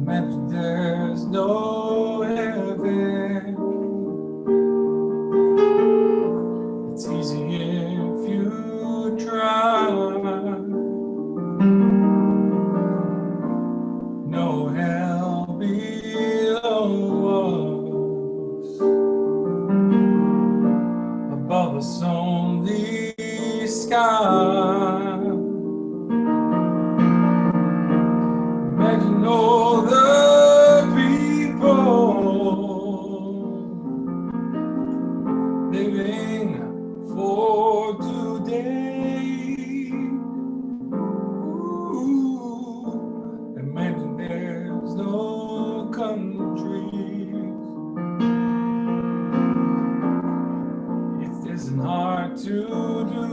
Imagine there's no heaven. It's easy if you try. No hell below us, above us only sky. Imagine all the people living for today. Ooh, imagine there's no countries. It isn't hard to do.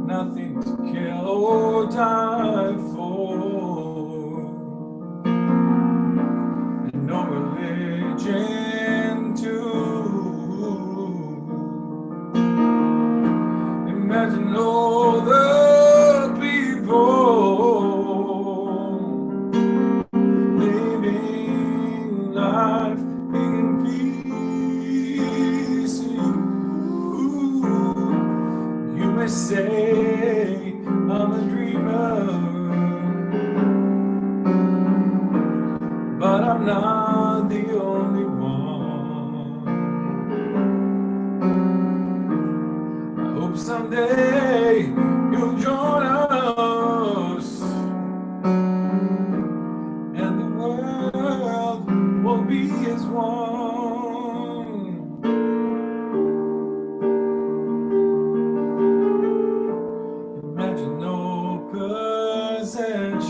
Nothing to kill or die for, and no religion too. Imagine all the people living life in peace. You may say I'm a dreamer, but I'm not the only one. I hope someday you'll join us, and the world will be as one. Imagine no possessions.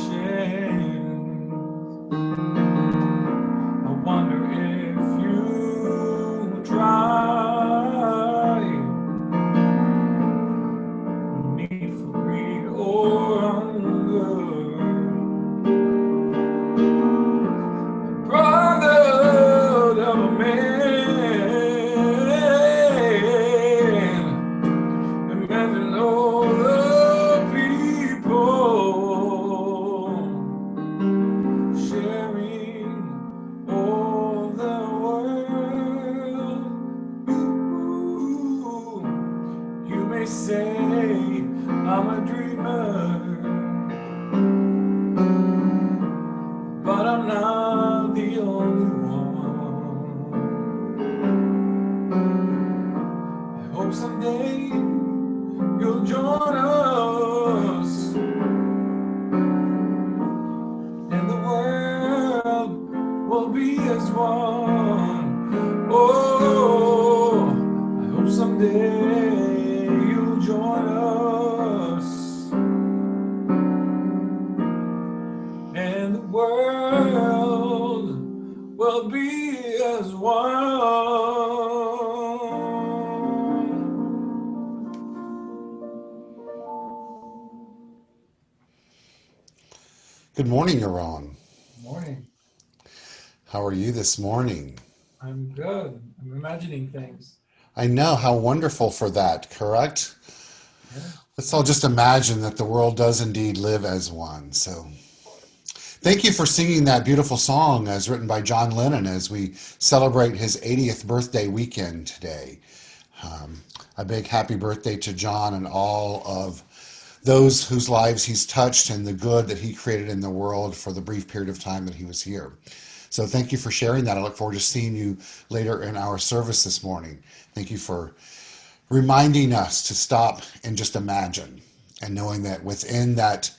I wonder if you try. No need for greed or hunger. Brotherhood of a man. Imagine all the people sharing all the world. Ooh, you may say I'm a dreamer, but I'm not the only one. I hope someday you'll join us, and the world will be as one. Oh, I hope someday you'll join us, and the world will be as one. Good morning, Yaron. Morning. How are you this morning? I'm good. I'm imagining things. I know, how wonderful for that, correct? Yeah. Let's all just imagine that the world does indeed live as one. So thank you for singing that beautiful song as written by John Lennon as we celebrate his 80th birthday weekend today. A big happy birthday to John and all of those whose lives he's touched and the good that he created in the world for the brief period of time that he was here. So thank you for sharing that. I look forward to seeing you later in our service this morning. Thank you for reminding us to stop and just imagine, and knowing that within that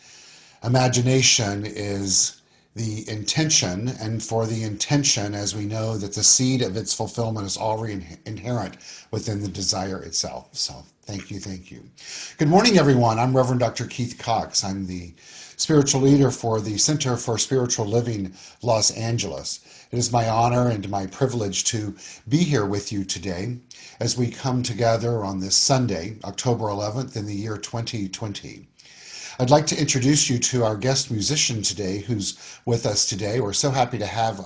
imagination is the intention, and for the intention, as we know, that the seed of its fulfillment is already inherent within the desire itself. So thank you, thank you. Good morning, everyone. I'm Reverend Dr. Keith Cox. I'm the spiritual leader for the Center for Spiritual Living, Los Angeles. It is my honor and my privilege to be here with you today as we come together on this Sunday, October 11th in the year 2020. I'd like to introduce you to our guest musician today who's with us today. We're so happy to have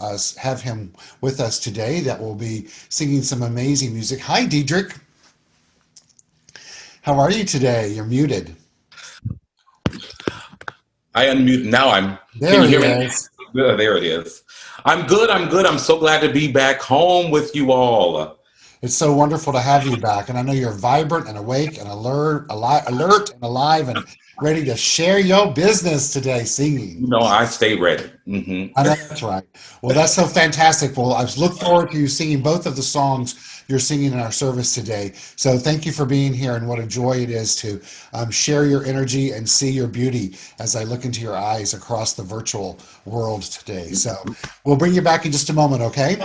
him with us today that will be singing some amazing music. Hi, Dedrick. How are you today? You're muted. I unmute now. Can There you he hear me? is. There it is. I'm good. I'm good. I'm so glad to be back home with you all. It's so wonderful to have you back, and I know you're vibrant and awake and alert and alive and ready to share your business today, singing. I stay ready. I know that's right. Well, that's so fantastic. Well, I look forward to you singing both of the songs you're singing in our service today. So thank you for being here, and what a joy it is to share your energy and see your beauty as I look into your eyes across the virtual world today. So we'll bring you back in just a moment, okay?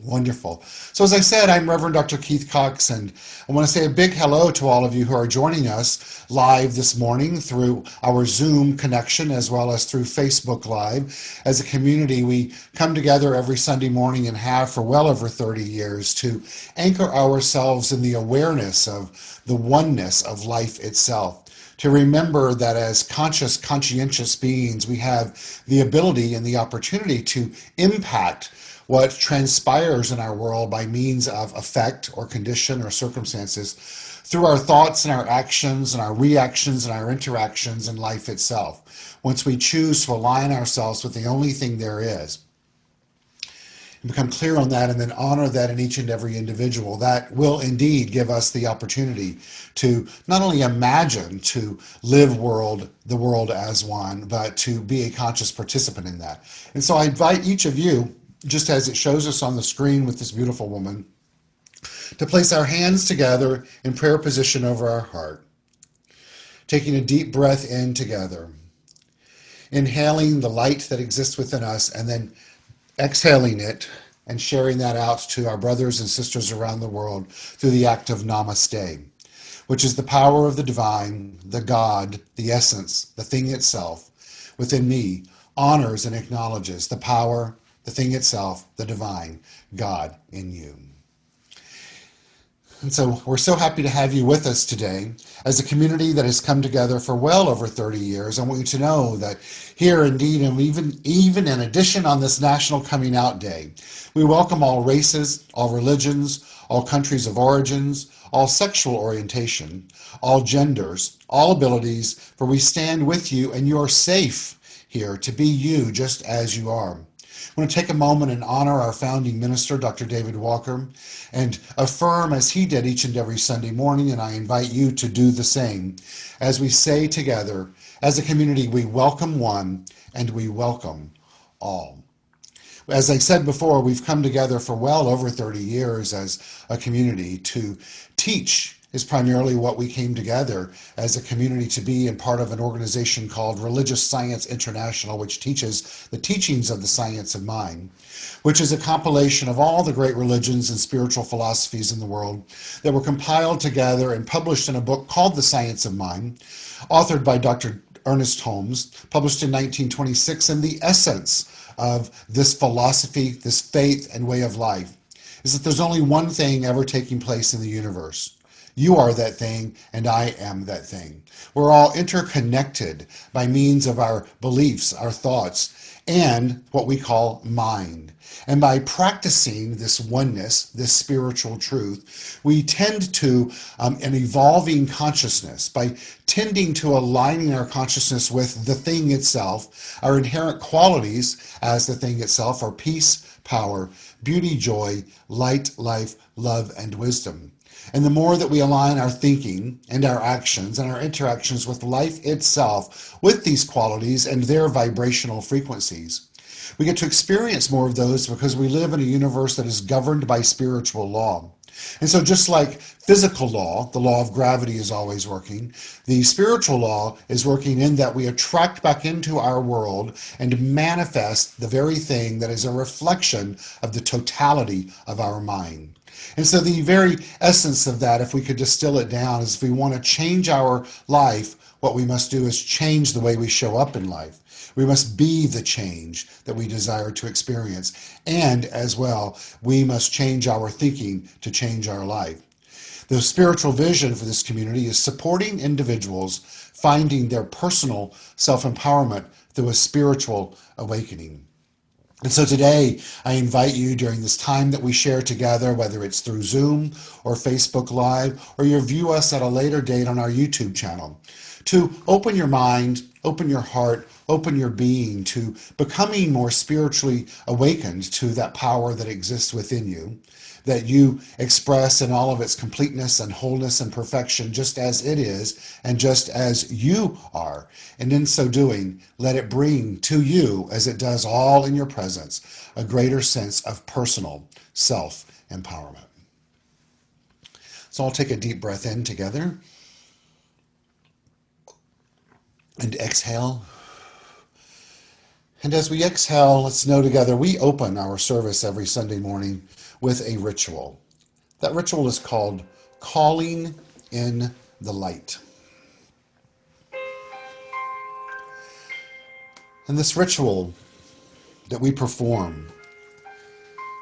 Wonderful. So, as I said, I'm Reverend Dr. Keith Cox, and I want to say a big hello to all of you who are joining us live this morning through our Zoom connection as well as through Facebook Live. As a community, we come together every Sunday morning and have for well over 30 years to anchor ourselves in the awareness of the oneness of life itself. To remember that as conscious, conscientious beings, we have the ability and the opportunity to impact what transpires in our world by means of effect or condition or circumstances through our thoughts and our actions and our reactions and our interactions in life itself. Once we choose to align ourselves with the only thing there is, and become clear on that and then honor that in each and every individual, that will indeed give us the opportunity to not only imagine to live the world as one, but to be a conscious participant in that. And so I invite each of you, just as it shows us on the screen with this beautiful woman, to place our hands together in prayer position over our heart, taking a deep breath in together, inhaling the light that exists within us, and then exhaling it and sharing that out to our brothers and sisters around the world through the act of namaste, which is the power of the divine, the God, the essence, the thing itself within me, honors and acknowledges the power, the thing itself, the divine, God in you. And so we're so happy to have you with us today. As a community that has come together for well over 30 years, I want you to know that here indeed, and even in addition on this National Coming Out Day, we welcome all races, all religions, all countries of origins, all sexual orientation, all genders, all abilities, for we stand with you and you are safe here to be you just as you are. I want to take a moment and honor our founding minister, Dr. David Walker, and affirm as he did each and every Sunday morning, and I invite you to do the same, as we say together, as a community, we welcome one and we welcome all. As I said before, we've come together for well over 30 years as a community. To teach is primarily what we came together as a community to be, and part of an organization called Religious Science International, which teaches the teachings of the science of mind, which is a compilation of all the great religions and spiritual philosophies in the world that were compiled together and published in a book called The Science of Mind, authored by Dr. Ernest Holmes, published in 1926. And the essence of this philosophy, this faith and way of life, is that there's only one thing ever taking place in the universe. You are that thing, and I am that thing. We're all interconnected by means of our beliefs, our thoughts, and what we call mind. And by practicing this oneness, this spiritual truth, we tend to an evolving consciousness. By tending to aligning our consciousness with the thing itself, our inherent qualities as the thing itself are peace, power, beauty, joy, light, life, love, and wisdom. And the more that we align our thinking and our actions and our interactions with life itself with these qualities and their vibrational frequencies, we get to experience more of those, because we live in a universe that is governed by spiritual law. And so just like physical law, the law of gravity is always working, the spiritual law is working in that we attract back into our world and manifest the very thing that is a reflection of the totality of our mind. And so the very essence of that, if we could distill it down, is if we want to change our life, what we must do is change the way we show up in life. We must be the change that we desire to experience. And as well, we must change our thinking to change our life. The spiritual vision for this community is supporting individuals finding their personal self-empowerment through a spiritual awakening. And so today, I invite you during this time that we share together, whether it's through Zoom or Facebook Live, or you view us at a later date on our YouTube channel, to open your mind, open your heart, open your being to becoming more spiritually awakened to that power that exists within you, that you express in all of its completeness and wholeness and perfection, just as it is and just as you are. And in so doing, let it bring to you, as it does all in your presence, a greater sense of personal self-empowerment. So I'll take a deep breath in together and exhale. And as we exhale, let's know together, we open our service every Sunday morning with a ritual. That ritual is called calling in the light. And this ritual that we perform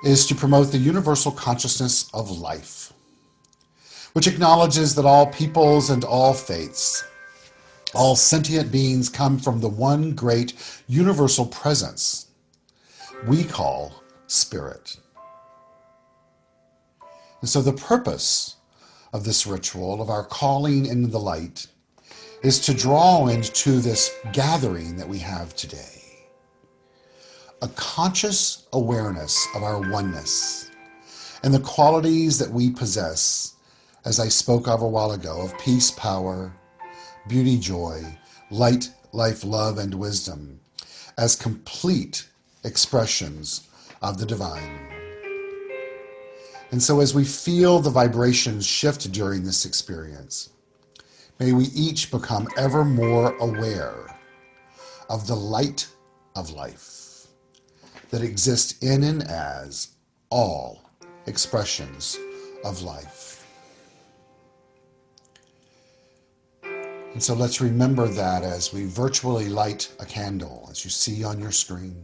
is to promote the universal consciousness of life, which acknowledges that all peoples and all faiths, all sentient beings come from the one great universal presence we call spirit. And so the purpose of this ritual, of our calling into the light, is to draw into this gathering that we have today a conscious awareness of our oneness and the qualities that we possess, as I spoke of a while ago, of peace, power, beauty, joy, light, life, love, and wisdom, as complete expressions of the divine. And so as we feel the vibrations shift during this experience, may we each become ever more aware of the light of life that exists in and as all expressions of life. And so let's remember that as we virtually light a candle, as you see on your screen.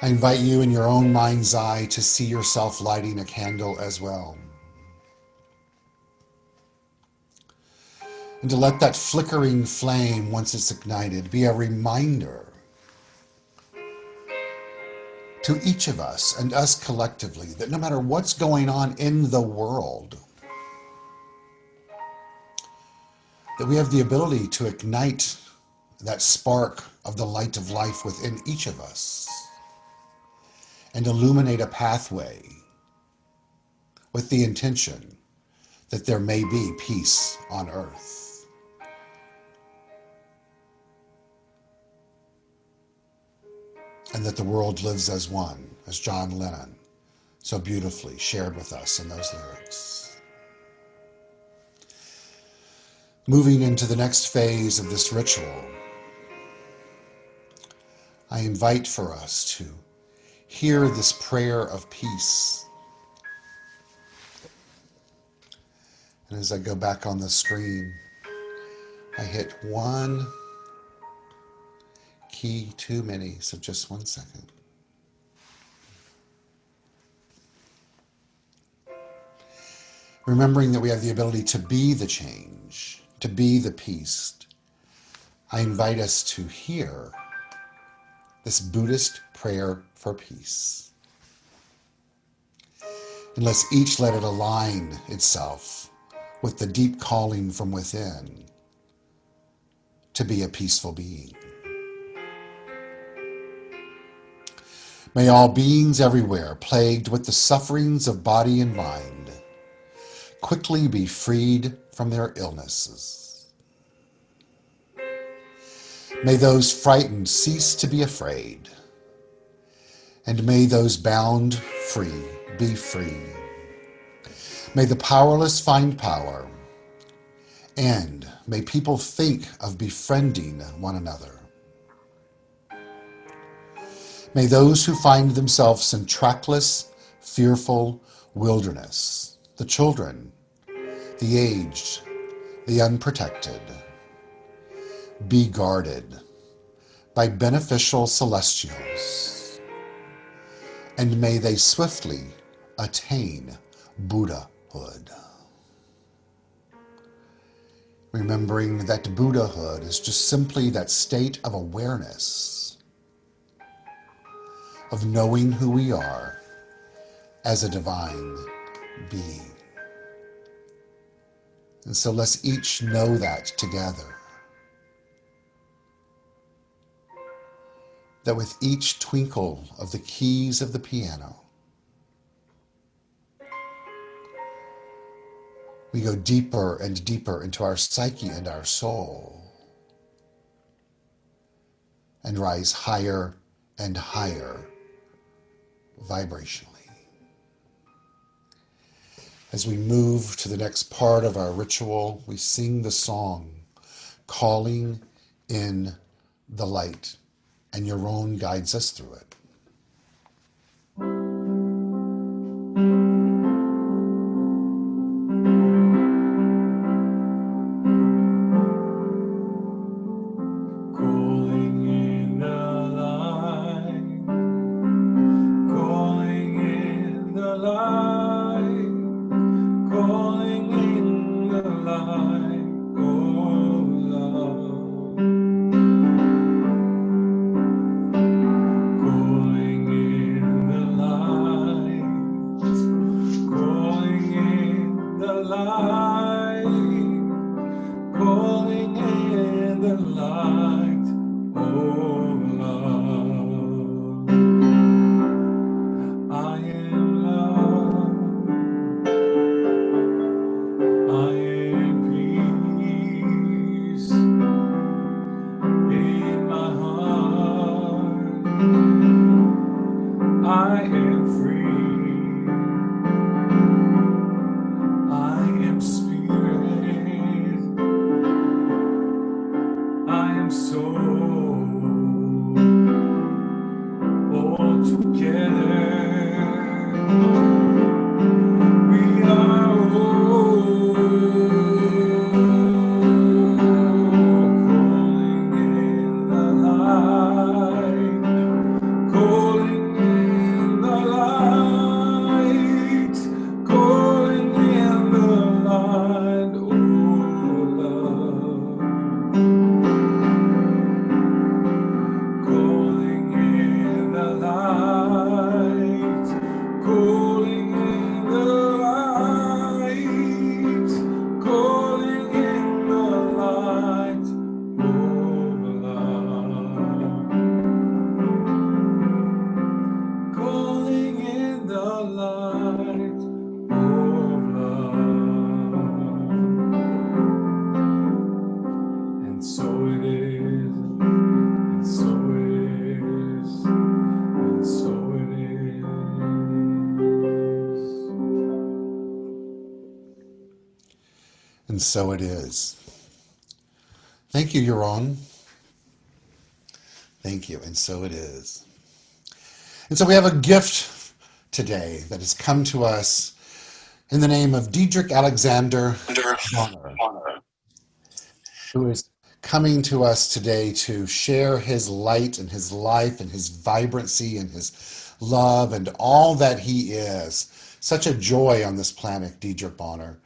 I invite you in your own mind's eye to see yourself lighting a candle as well. And to let that flickering flame, once it's ignited, be a reminder to each of us and us collectively that no matter what's going on in the world, that we have the ability to ignite that spark of the light of life within each of us and illuminate a pathway with the intention that there may be peace on earth. And that the world lives as one, as John Lennon so beautifully shared with us in those lyrics. Moving into the next phase of this ritual, I invite for us to hear this prayer of peace. And as I go back on the screen, I hit one key too many, so just 1 second. Remembering that we have the ability to be the change, to be the peace, I invite us to hear this Buddhist prayer for peace. And let's each let it align itself with the deep calling from within to be a peaceful being. May all beings everywhere plagued with the sufferings of body and mind quickly be freed from their illnesses. May those frightened cease to be afraid, and may those bound free be free. May the powerless find power, and may people think of befriending one another. May those who find themselves in trackless, fearful wilderness, the children, the aged, the unprotected, be guarded by beneficial celestials, and may they swiftly attain Buddhahood. Remembering that Buddhahood is just simply that state of awareness of knowing who we are as a divine being. And so let's each know that together. That with each twinkle of the keys of the piano, we go deeper and deeper into our psyche and our soul and rise higher and higher vibrationally. As we move to the next part of our ritual, we sing the song, Calling in the Light, and Yaron guides us through it. And so it is. Thank you, Yaron. Thank you. And so it is. And so we have a gift today that has come to us in the name of Dedrick Alexander, who is coming to us today to share his light and his life and his vibrancy and his love and all that he is. Such a joy on this planet, Dedrick Bonner.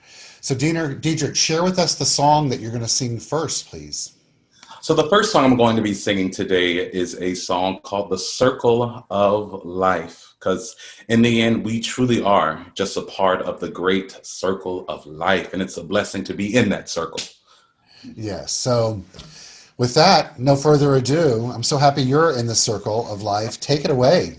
So Dedrick, share with us the song that you're going to sing first, please. So the first song I'm going to be singing today is a song called The Circle of Life, because in the end, we truly are just a part of the great circle of life, and it's a blessing to be in that circle. Yes, so with that, no further ado, I'm so happy you're in the circle of life. Take it away.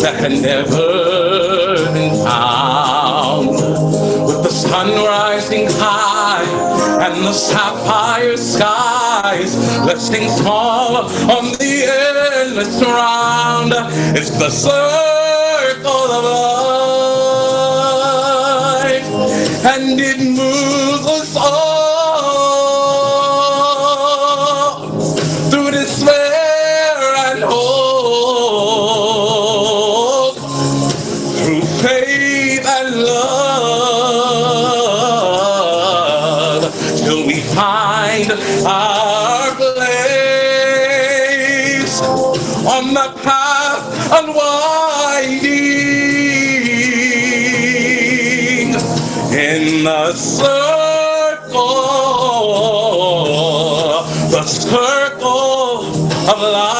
That had never been sound. With the sun rising high and the sapphire skies, let's sing small on the endless round. It's the circle of life, and it moves us all through despair and hope, through faith and love, till we find our place on the path unwinding in the circle of life.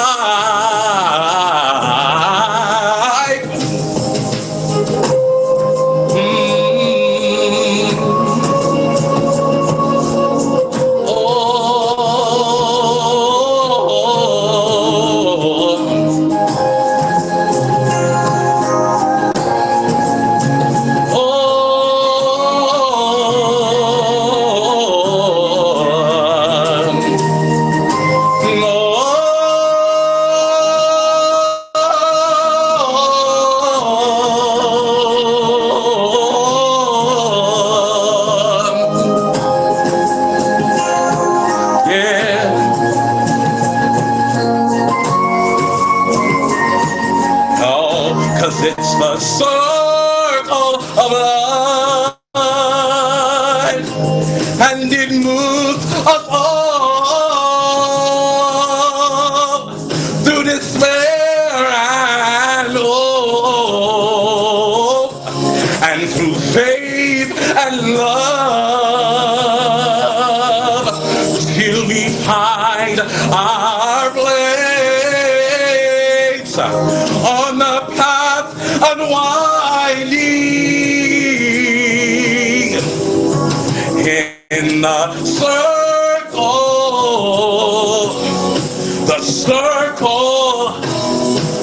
It's the circle of life, and it moves us all through despair and hope, and through faith and love, till we find our place on the path unwinding in the circle of life,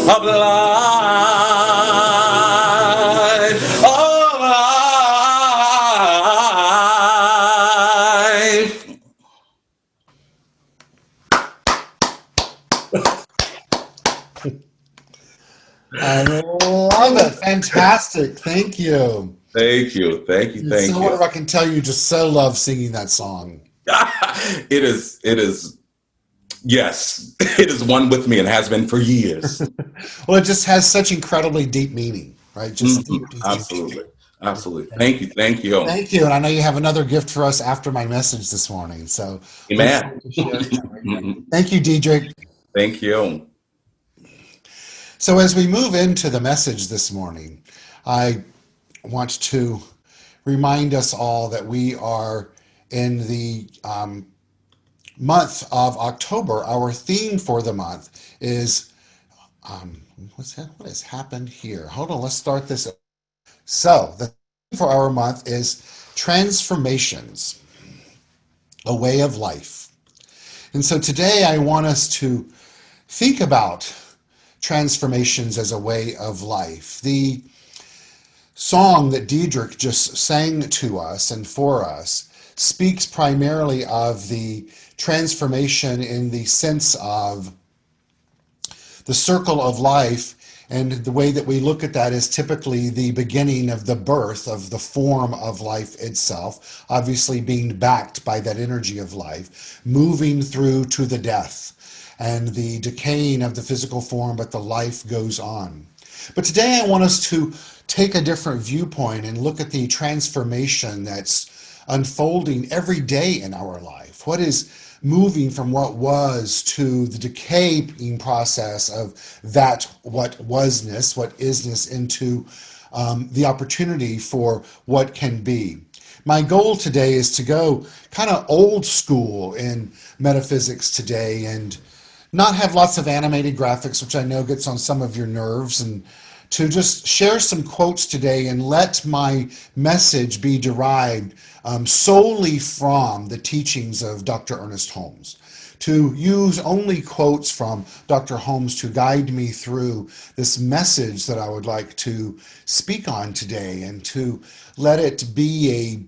of life. I love it. Fantastic. Thank you. Thank you. Thank you. Thank so you. What if I can tell you just so love singing that song? It is, yes, it is one with me and has been for years. Well, it just has such incredibly deep meaning, right? Just deep. Absolutely. Absolutely. Thank you. Thank you. Thank you. And I know you have another gift for us after my message this morning. So, amen. Thank you, Dedrick. Thank you. So as we move into the message this morning, I want to remind us all that we are in the month of October. Our theme for the month is, what has happened here? Hold on, let's start this. So the theme for our month is transformations, a way of life. And so today I want us to think about transformations as a way of life. The song that Dedrick just sang to us and for us speaks primarily of the transformation in the sense of the circle of life, and the way that we look at that is typically the beginning of the birth of the form of life itself, obviously being backed by that energy of life, moving through to the death and the decaying of the physical form, but the life goes on. But today I want us to take a different viewpoint and look at the transformation that's unfolding every day in our life. What is moving from what was to the decaying process of that what wasness, what isness, into the opportunity for what can be. My goal today is to go kind of old school in metaphysics today and not have lots of animated graphics, which I know gets on some of your nerves, and to just share some quotes today and let my message be derived solely from the teachings of Dr. Ernest Holmes. to use only quotes from Dr. Holmes to guide me through this message that I would like to speak on today, and to let it be a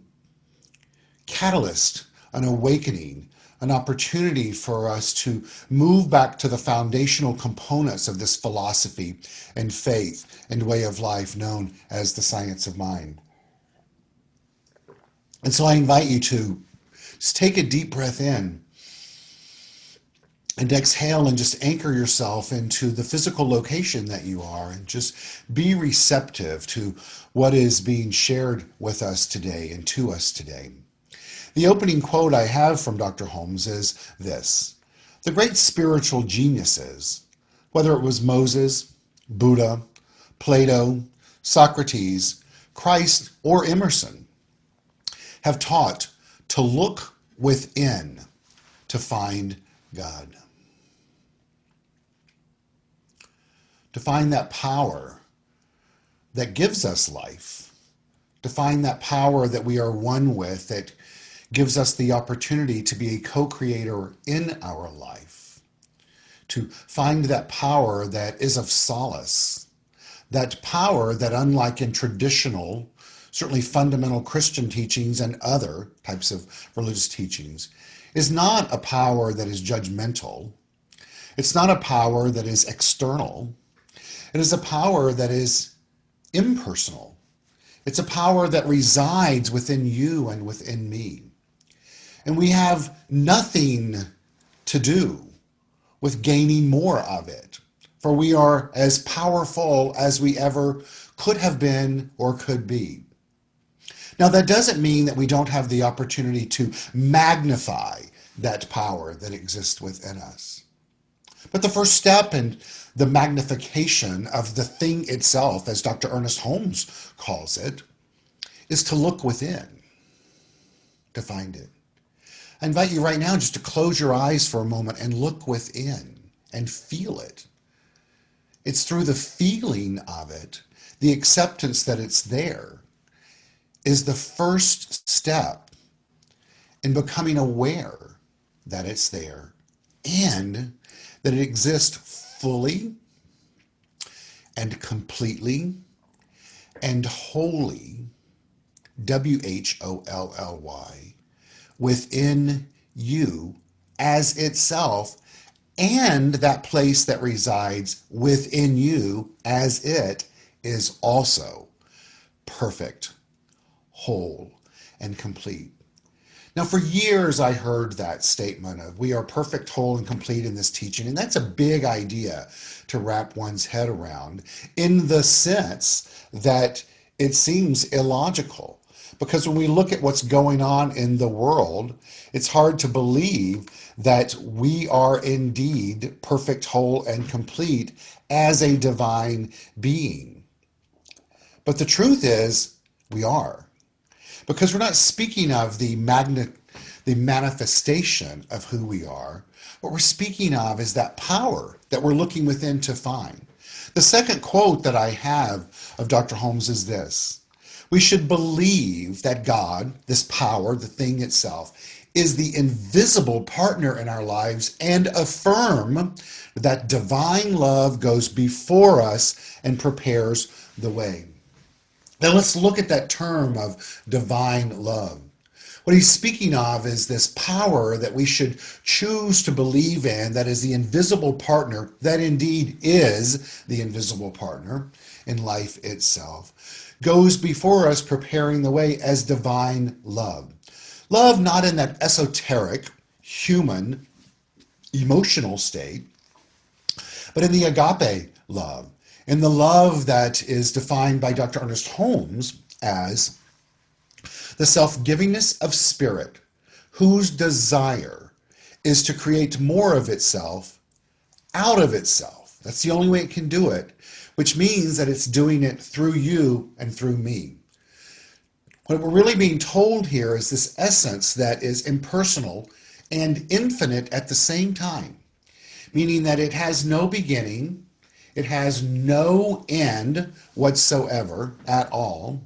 catalyst, an awakening, an opportunity for us to move back to the foundational components of this philosophy and faith and way of life known as the science of mind. And so I invite you to just take a deep breath in and exhale, and just anchor yourself into the physical location that you are, and just be receptive to what is being shared with us today and to us today. The opening quote I have from Dr. Holmes is this: "The great spiritual geniuses, whether it was Moses, Buddha, Plato, Socrates, Christ, or Emerson, have taught to look within to find God." To find that power that gives us life, to find that power that we are one with, that gives us the opportunity to be a co-creator in our life, to find that power that is of solace, that power that, unlike in traditional, certainly fundamental Christian teachings and other types of religious teachings, is not a power that is judgmental. It's not a power that is external. It is a power that is impersonal. It's a power that resides within you and within me. And we have nothing to do with gaining more of it, for we are as powerful as we ever could have been or could be. Now, that doesn't mean that we don't have the opportunity to magnify that power that exists within us. But the first step in the magnification of the thing itself, as Dr. Ernest Holmes calls it, is to look within to find it. I invite you right now just to close your eyes for a moment and look within and feel it. It's through the feeling of it, the acceptance that it's there, is the first step in becoming aware that it's there and that it exists fully and completely and wholly, WHOLLY, within you as itself, and that place that resides within you as it is also perfect, whole, and complete. Now, for years, I heard that statement of we are perfect, whole, and complete in this teaching. And that's a big idea to wrap one's head around, in the sense that it seems illogical. Because when we look at what's going on in the world, it's hard to believe that we are indeed perfect, whole, and complete as a divine being. But the truth is, we are. Because we're not speaking of the manifestation of who we are. What we're speaking of is that power that we're looking within to find. The second quote that I have of Dr. Holmes is this: "We should believe that God, this power, the thing itself, is the invisible partner in our lives, and affirm that divine love goes before us and prepares the way." Now let's look at that term of divine love. What he's speaking of is this power that we should choose to believe in, that is the invisible partner, that indeed is the invisible partner in life itself, goes before us preparing the way as divine love. Love not in that esoteric, human, emotional state, but in the agape love, in the love that is defined by Dr. Ernest Holmes as the self-givingness of spirit, whose desire is to create more of itself out of itself. That's the only way it can do it, which means that it's doing it through you and through me. What we're really being told here is this essence that is impersonal and infinite at the same time, meaning that it has no beginning, it has no end whatsoever at all,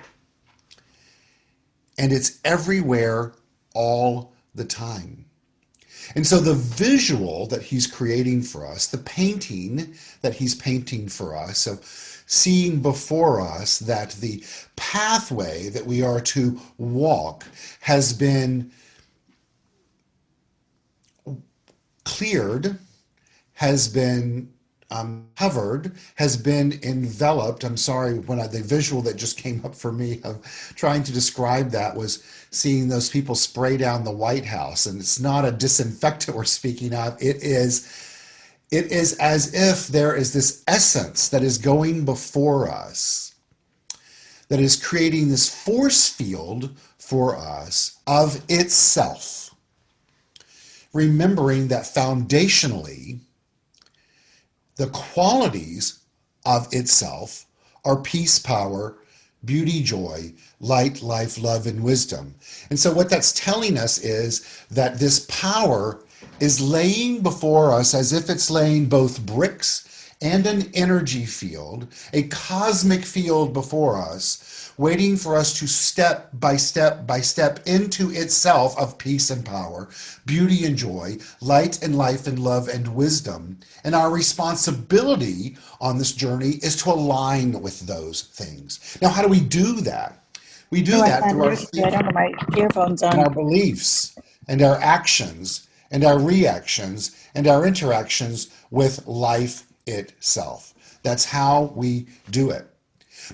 and it's everywhere all the time. And so the visual that he's creating for us, the painting that he's painting for us, so seeing before us that the pathway that we are to walk has been cleared, has been covered, has been enveloped. I'm sorry, the visual that just came up for me of trying to describe that was seeing those people spray down the White House. And it's not a disinfectant we're speaking of. It is as if there is this essence that is going before us, that is creating this force field for us of itself. Remembering that foundationally, the qualities of itself are peace, power, beauty, joy, light, life, love, and wisdom. And so what that's telling us is that this power is laying before us as if it's laying both bricks and an energy field, a cosmic field before us, waiting for us to step by step by step into itself of peace and power, beauty and joy, light and life and love and wisdom. And our responsibility on this journey is to align with those things. Now, how do we do that? We do that through our I don't have my earphones on. and our beliefs and our actions and our reactions and our interactions with life itself. That's how we do it.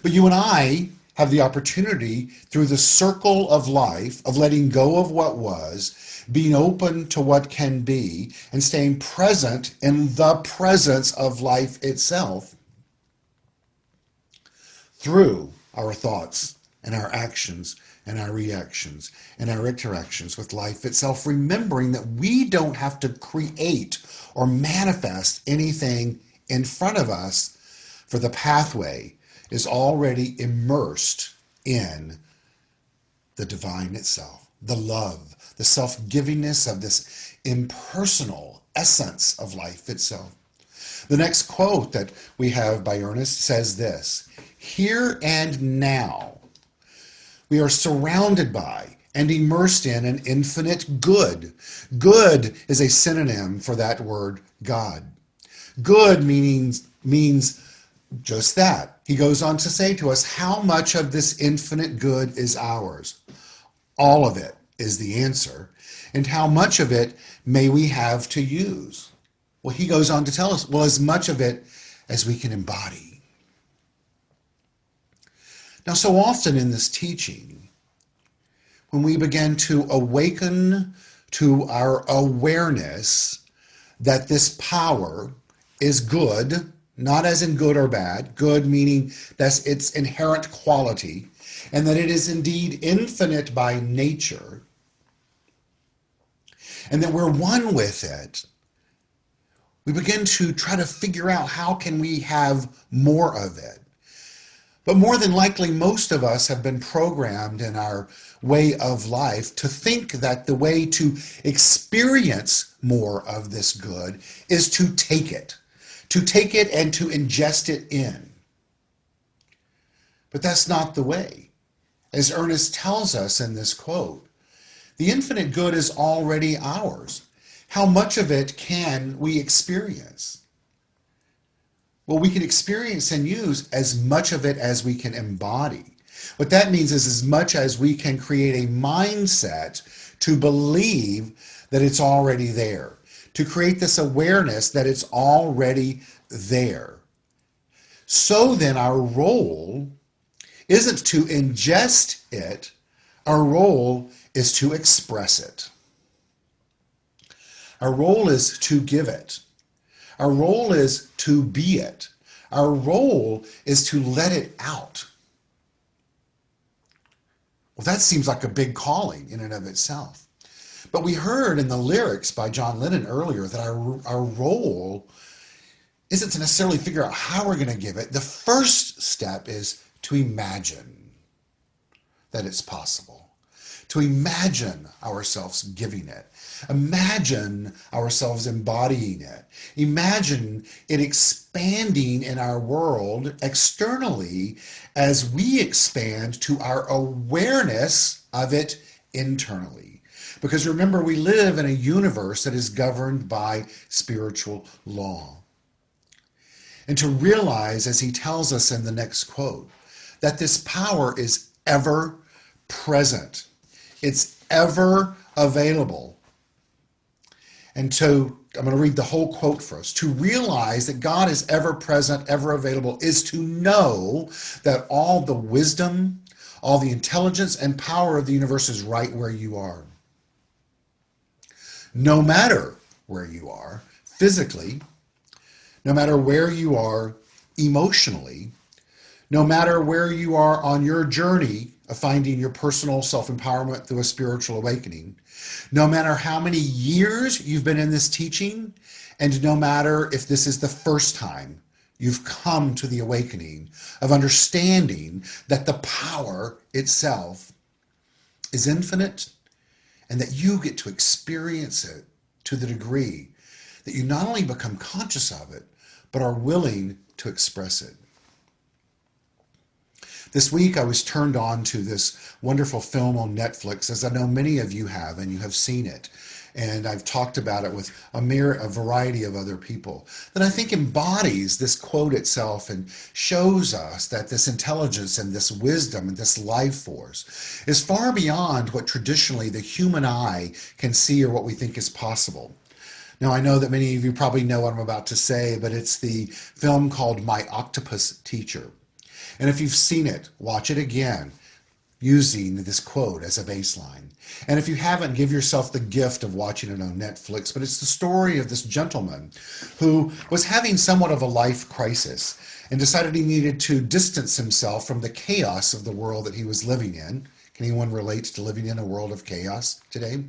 But you and I have the opportunity through the circle of life, of letting go of what was, being open to what can be, and staying present in the presence of life itself through our thoughts and our actions and our reactions and our interactions with life itself, remembering that we don't have to create or manifest anything in front of us, for the pathway is already immersed in the divine itself, the love, the self-givingness of this impersonal essence of life itself. The next quote that we have by Ernest says this: "Here and now, we are surrounded by and immersed in an infinite good." Good is a synonym for that word God. Good means just that. He goes on to say to us, how much of this infinite good is ours? All of it is the answer. And how much of it may we have to use? Well, he goes on to tell us, well, as much of it as we can embody. Now, so often in this teaching, when we begin to awaken to our awareness that this power is good, not as in good or bad, good meaning that's its inherent quality, and that it is indeed infinite by nature, and that we're one with it, we begin to try to figure out how can we have more of it. But more than likely, most of us have been programmed in our way of life to think that the way to experience more of this good is to take it and to ingest it in. But that's not the way. As Ernest tells us in this quote, the infinite good is already ours. How much of it can we experience? Well, we can experience and use as much of it as we can embody. What that means is as much as we can create a mindset to believe that it's already there, to create this awareness that it's already there. So then our role isn't to ingest it, our role is to express it. Our role is to give it. Our role is to be it. Our role is to let it out. Well, that seems like a big calling in and of itself. But we heard in the lyrics by John Lennon earlier that our role isn't to necessarily figure out how we're going to give it. The first step is to imagine that it's possible, to imagine ourselves giving it. Imagine ourselves embodying it. Imagine it expanding in our world externally as we expand to our awareness of it internally. Because remember, we live in a universe that is governed by spiritual law. And to realize, as he tells us in the next quote, that this power is ever present. It's ever available. And I'm going to read the whole quote for us. To realize that God is ever present, ever available, is to know that all the wisdom, all the intelligence and power of the universe is right where you are. No matter where you are physically, no matter where you are emotionally, no matter where you are on your journey of finding your personal self-empowerment through a spiritual awakening, no matter how many years you've been in this teaching, and no matter if this is the first time you've come to the awakening of understanding that the power itself is infinite and that you get to experience it to the degree that you not only become conscious of it, but are willing to express it. This week I was turned on to this wonderful film on Netflix, as I know many of you have, and you have seen it. And I've talked about it with a variety of other people that I think embodies this quote itself and shows us that this intelligence and this wisdom and this life force is far beyond what traditionally the human eye can see or what we think is possible. Now, I know that many of you probably know what I'm about to say, but it's the film called My Octopus Teacher. And if you've seen it, watch it again using this quote as a baseline. And if you haven't, give yourself the gift of watching it on Netflix. But it's the story of this gentleman who was having somewhat of a life crisis and decided he needed to distance himself from the chaos of the world that he was living in. Can anyone relate to living in a world of chaos today?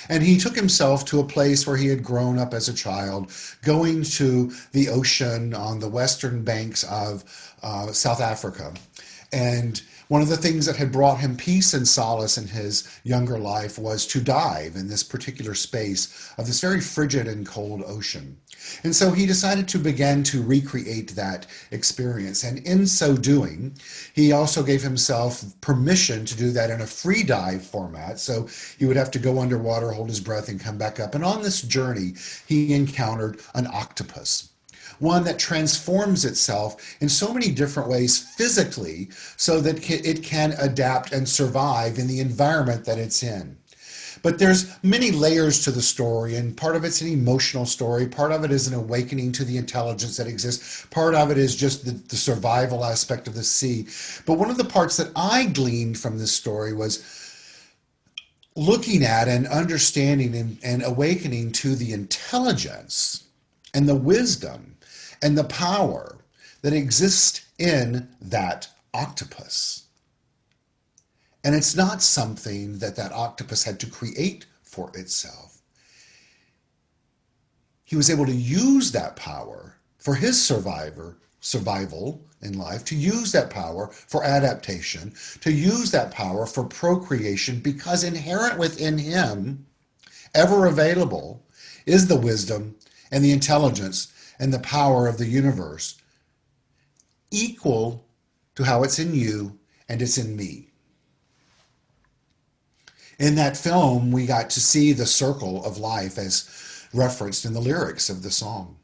And he took himself to a place where he had grown up as a child, going to the ocean on the western banks of South Africa. And one of the things that had brought him peace and solace in his younger life was to dive in this particular space of this very frigid and cold ocean. And so he decided to begin to recreate that experience. And in so doing, he also gave himself permission to do that in a free dive format. So he would have to go underwater, hold his breath, and come back up. And on this journey, he encountered an octopus, one that transforms itself in so many different ways physically so that it can adapt and survive in the environment that it's in. But there's many layers to the story, and part of it's an emotional story, part of it is an awakening to the intelligence that exists, part of it is just the survival aspect of the sea. But one of the parts that I gleaned from this story was looking at and understanding and awakening to the intelligence and the wisdom and the power that exists in that octopus. And it's not something that octopus had to create for itself. He was able to use that power for his survival in life, to use that power for adaptation, to use that power for procreation, because inherent within him, ever available, is the wisdom and the intelligence and the power of the universe, equal to how it's in you and it's in me. In that film, we got to see the circle of life as referenced in the lyrics of the song.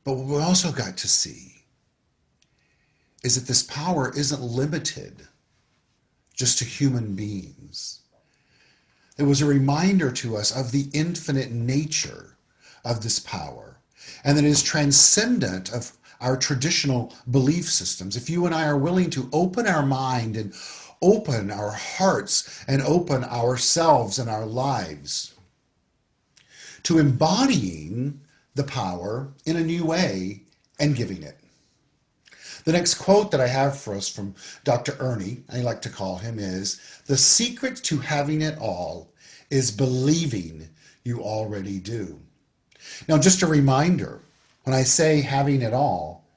But what we also got to see is that this power isn't limited just to human beings. It was a reminder to us of the infinite nature of this power, and that it is transcendent of our traditional belief systems. If you and I are willing to open our mind and open our hearts and open ourselves and our lives to embodying the power in a new way and giving it. The next quote that I have for us from Dr. Ernie, I like to call him, is, "The secret to having it all is believing you already do." Now, just a reminder, when I say having it all,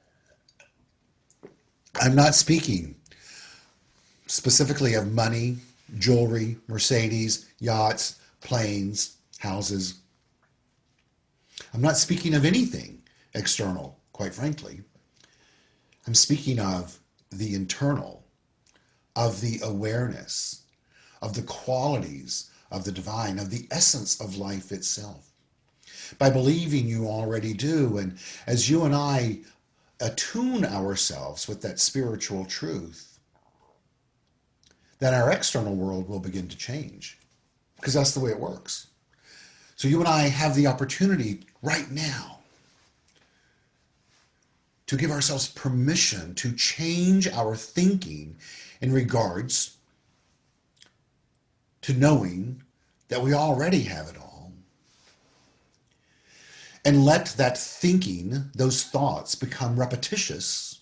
I'm not speaking specifically of money, jewelry, Mercedes, yachts, planes, houses. I'm not speaking of anything external, quite frankly. I'm speaking of the internal, of the awareness, of the qualities of the divine, of the essence of life itself. By believing you already do, and as you and I attune ourselves with that spiritual truth, then our external world will begin to change, because that's the way it works. So you and I have the opportunity right now to give ourselves permission to change our thinking in regards to knowing that we already have it all. And let that thinking, those thoughts, become repetitious,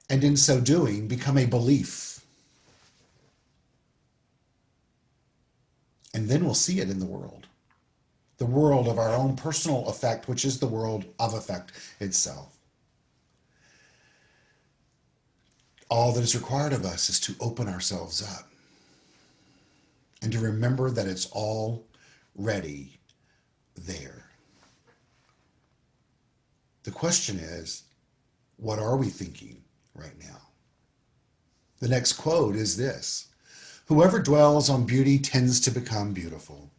and in so doing, become a belief. And then we'll see it in the world of our own personal effect, which is the world of effect itself. All that is required of us is to open ourselves up and to remember that it's already there. The question is, what are we thinking right now? The next quote is this: whoever dwells on beauty tends to become beautiful.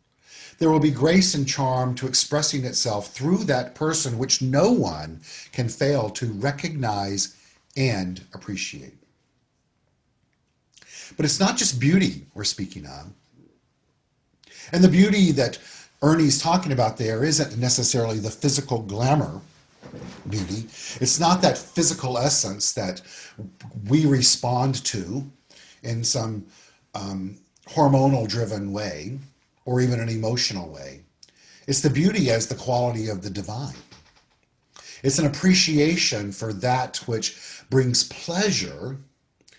There will be grace and charm to expressing itself through that person which no one can fail to recognize and appreciate. But it's not just beauty we're speaking of. And the beauty that Ernie's talking about there isn't necessarily the physical glamour beauty. It's not that physical essence that we respond to in some hormonal driven way or even an emotional way. It's the beauty as the quality of the divine. It's an appreciation for that which brings pleasure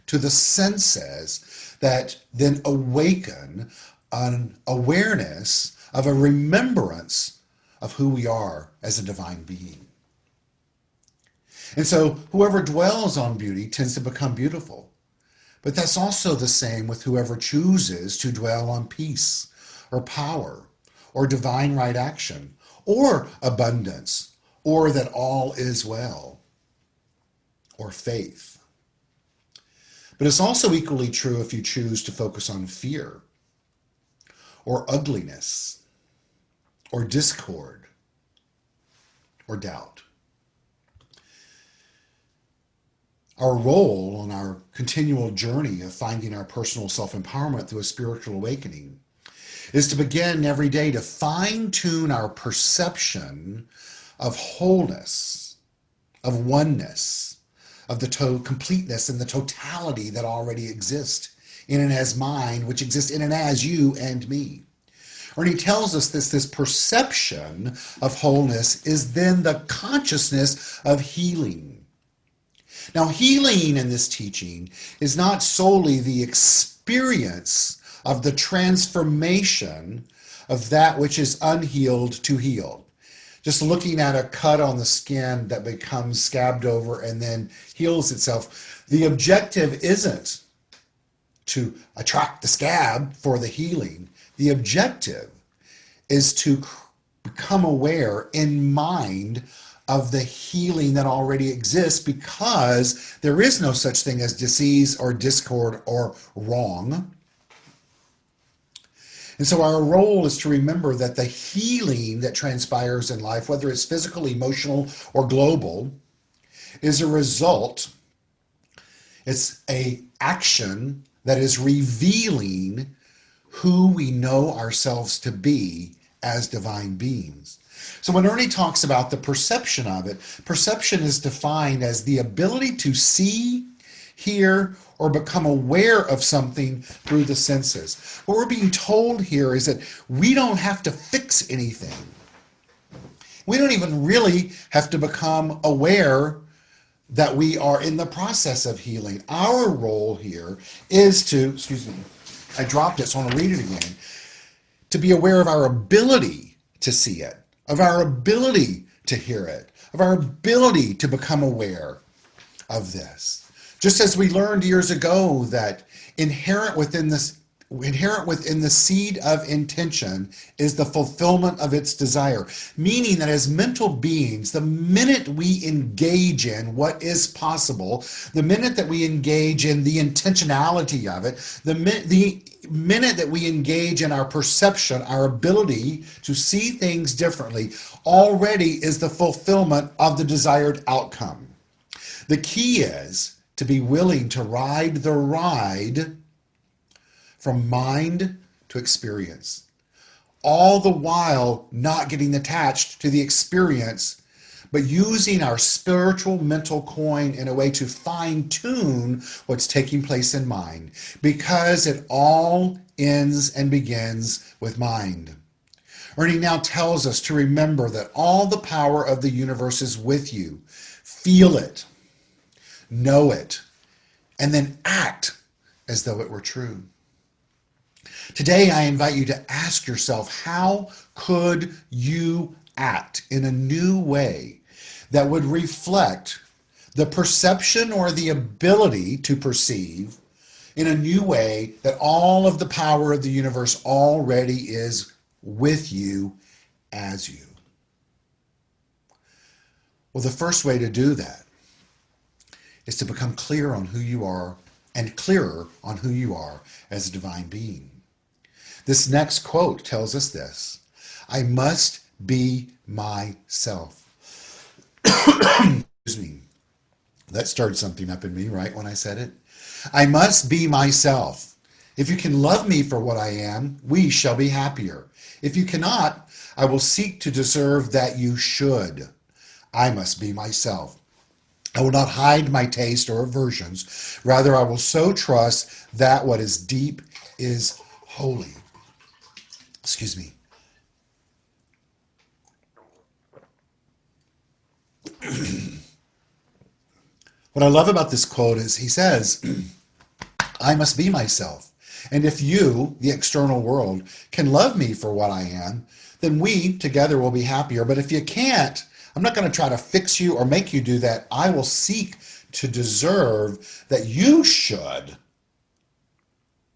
to the senses that then awaken an awareness of a remembrance of who we are as a divine being. And so whoever dwells on beauty tends to become beautiful. But that's also the same with whoever chooses to dwell on peace or power or divine right action or abundance or that all is well or faith. But it's also equally true if you choose to focus on fear or ugliness or discord or doubt. Our role on our continual journey of finding our personal self-empowerment through a spiritual awakening is to begin every day to fine-tune our perception of wholeness, of oneness, of the completeness and the totality that already exist in and as mind, which exists in and as you and me. Ernie tells us this perception of wholeness is then the consciousness of healing. Now, healing in this teaching is not solely the experience of the transformation of that which is unhealed to healed. Just looking at a cut on the skin that becomes scabbed over and then heals itself. The objective isn't to attract the scab for the healing. The objective is to become aware in mind of the healing that already exists, because there is no such thing as disease or discord or wrong. And so our role is to remember that the healing that transpires in life, whether it's physical, emotional, or global, is a result. It's an action that is revealing who we know ourselves to be as divine beings. So when Ernie talks about the perception of it, perception is defined as the ability to see, hear, or become aware of something through the senses. What we're being told here is that we don't have to fix anything. We don't even really have to become aware that we are in the process of healing. Our role here is to, I dropped it, so I want to read it again, to be aware of our ability to see it, of our ability to hear it, of our ability to become aware of this. Just as we learned years ago that inherent within inherent within the seed of intention is the fulfillment of its desire. Meaning that as mental beings, the minute we engage in what is possible, the minute that we engage in the intentionality of it, the minute that we engage in our perception, our ability to see things differently, already is the fulfillment of the desired outcome. The key is to be willing to ride the ride from mind to experience, all the while not getting attached to the experience, but using our spiritual mental coin in a way to fine-tune what's taking place in mind, because it all ends and begins with mind. Ernie now tells us to remember that all the power of the universe is with you. Feel it, know it, and then act as though it were true. Today, I invite you to ask yourself, how could you act in a new way that would reflect the perception or the ability to perceive in a new way that all of the power of the universe already is with you as you? Well, the first way to do that is to become clear on who you are and clearer on who you are as a divine being. This next quote tells us this: I must be myself. Excuse me. That stirred something up in me right when I said it. I must be myself. If you can love me for what I am, we shall be happier. If you cannot, I will seek to deserve that you should. I must be myself. I will not hide my taste or aversions. Rather, I will so trust that what is deep is holy. Excuse me. What I love about this quote is he says, I must be myself. And if you, the external world, can love me for what I am, then we together will be happier. But if you can't, I'm not going to try to fix you or make you do that. I will seek to deserve that you should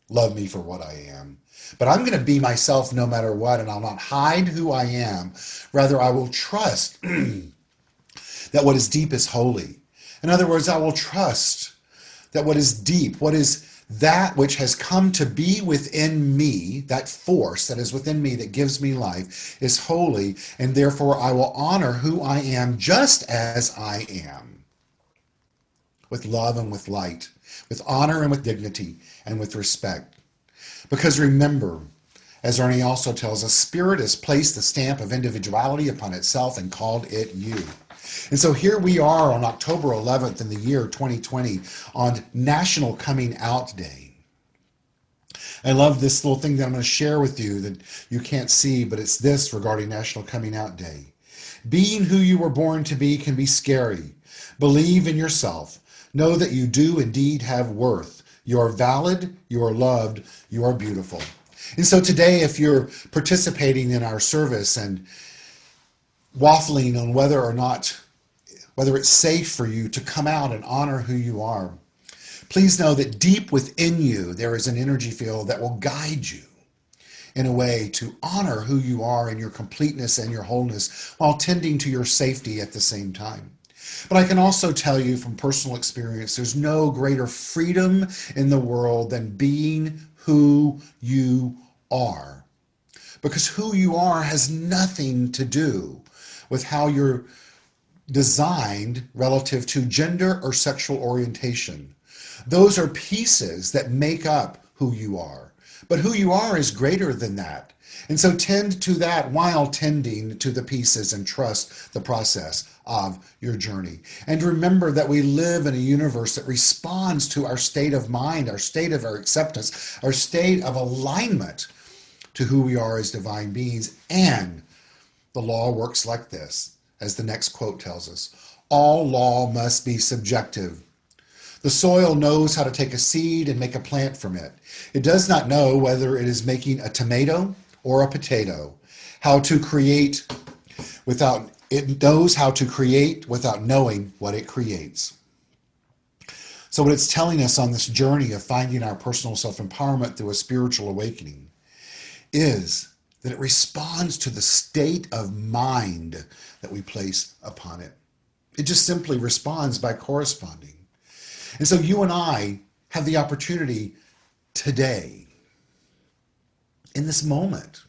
love me for what I am. But I'm going to be myself no matter what, and I'll not hide who I am. Rather, I will trust that what is deep is holy. In other words, I will trust that what is deep, what is that which has come to be within me, that force that is within me that gives me life, is holy, and therefore I will honor who I am just as I am, with love and with light, with honor and with dignity and with respect. Because remember, as Ernie also tells us, spirit has placed the stamp of individuality upon itself and called it you. And so here we are on October 11th in the year 2020 on National Coming Out Day. I love this little thing that I'm going to share with you that you can't see, but it's this regarding National Coming Out Day. Being who you were born to be can be scary. Believe in yourself. Know that you do indeed have worth. You are valid, you are loved, you are beautiful. And so today, if you're participating in our service and waffling on whether it's safe for you to come out and honor who you are, please know that deep within you, there is an energy field that will guide you in a way to honor who you are and your completeness and your wholeness while tending to your safety at the same time. But I can also tell you from personal experience, there's no greater freedom in the world than being who you are. Because who you are has nothing to do with how you're designed relative to gender or sexual orientation. Those are pieces that make up who you are. But who you are is greater than that. And so tend to that while tending to the pieces and trust the process of your journey. And remember that we live in a universe that responds to our state of mind, our state of our acceptance, our state of alignment to who we are as divine beings. And the law works like this, as the next quote tells us. All law must be subjective. The soil knows how to take a seed and make a plant from it. It does not know whether it is making a tomato or a potato. It knows how to create without knowing what it creates. So what it's telling us on this journey of finding our personal self-empowerment through a spiritual awakening is that it responds to the state of mind that we place upon it. It just simply responds by corresponding. And so you and I have the opportunity today, in this moment,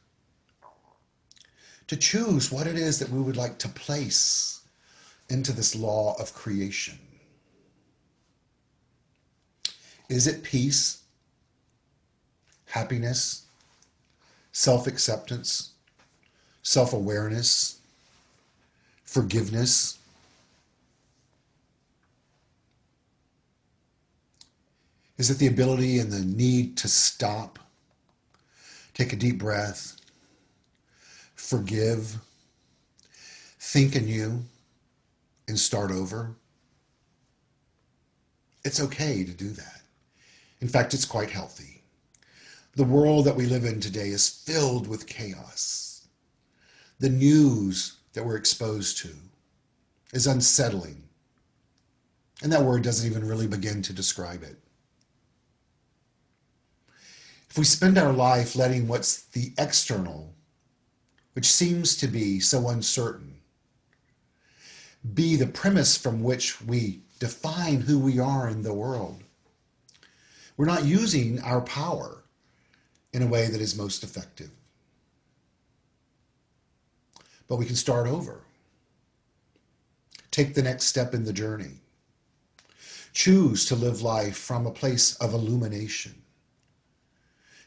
to choose what it is that we would like to place into this law of creation. Is it peace, happiness, self-acceptance, self-awareness, forgiveness? Is it the ability and the need to stop, take a deep breath, forgive, think anew, and start over? It's okay to do that. In fact, it's quite healthy. The world that we live in today is filled with chaos. The news that we're exposed to is unsettling. And that word doesn't even really begin to describe it. If we spend our life letting what's the external, which seems to be so uncertain, be the premise from which we define who we are in the world, we're not using our power in a way that is most effective. But we can start over. Take the next step in the journey. Choose to live life from a place of illumination.